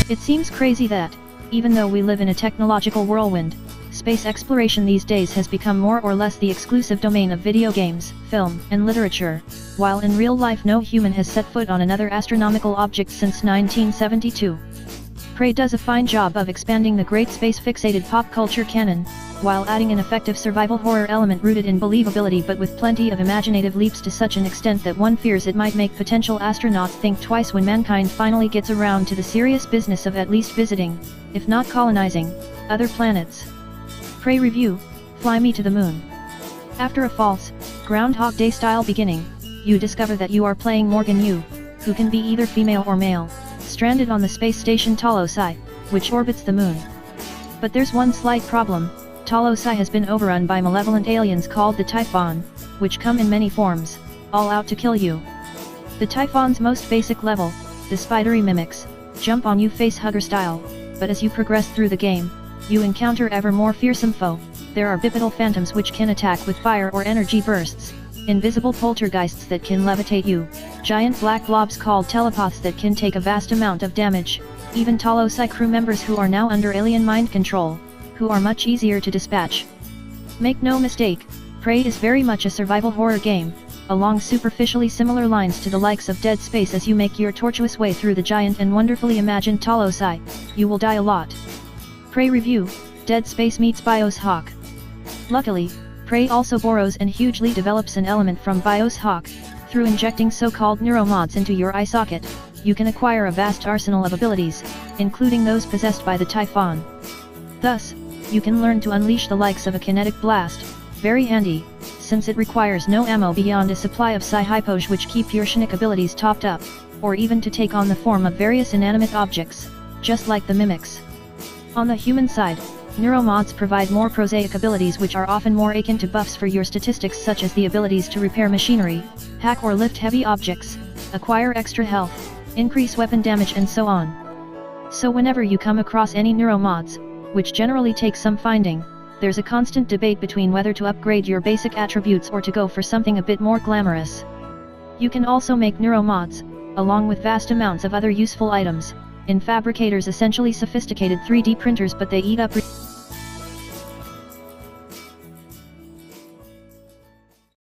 It seems crazy that, even though we live in a technological whirlwind, space exploration these days has become more or less the exclusive domain of video games, film, and literature, while in real life no human has set foot on another astronomical object since 1972. Prey does a fine job of expanding the great space-fixated pop culture canon, while adding an effective survival horror element rooted in believability but with plenty of imaginative leaps to such an extent that one fears it might make potential astronauts think twice when mankind finally gets around to the serious business of at least visiting, if not colonizing, other planets. Prey review: Fly Me to the Moon. After a false, Groundhog Day style beginning, you discover that you are playing Morgan Yu, who can be either female or male, stranded on the space station Colonising, which orbits the moon. But there's one slight problem: Colonising has been overrun by malevolent aliens called the Typhon, which come in many forms, all out to kill you. The Typhon's most basic level, the spidery mimics, jump on you face-hugger style, but as you progress through the game, you encounter ever more fearsome foe. There are bipedal phantoms which can attack with fire or energy bursts, invisible poltergeists that can levitate you, giant black blobs called telepaths that can take a vast amount of damage, even Colonising crew members who are now under alien mind control, who are much easier to dispatch. Make no mistake, Prey is very much a survival horror game, along superficially similar lines to the likes of Dead Space. As you make your tortuous way through the giant and wonderfully imagined Colonising, you will die a lot. Prey review: Dead Space meets Bioshock. Luckily, Prey also borrows and hugely develops an element from Bioshock. Through injecting so-called neuromods into your eye socket, you can acquire a vast arsenal of abilities, including those possessed by the Typhon. Thus, you can learn to unleash the likes of a kinetic blast, very handy, since it requires no ammo beyond a supply of psi-hypos which keep your Schnick abilities topped up, or even to take on the form of various inanimate objects, just like the mimics. On the human side, neuromods provide more prosaic abilities which are often more akin to buffs for your statistics, such as the abilities to repair machinery, hack or lift heavy objects, acquire extra health, increase weapon damage and so on. So whenever you come across any neuromods, which generally takes some finding, there's a constant debate between whether to upgrade your basic attributes or to go for something a bit more glamorous. You can also make neuromods, along with vast amounts of other useful items, in fabricators, essentially sophisticated 3D printers, but they eat up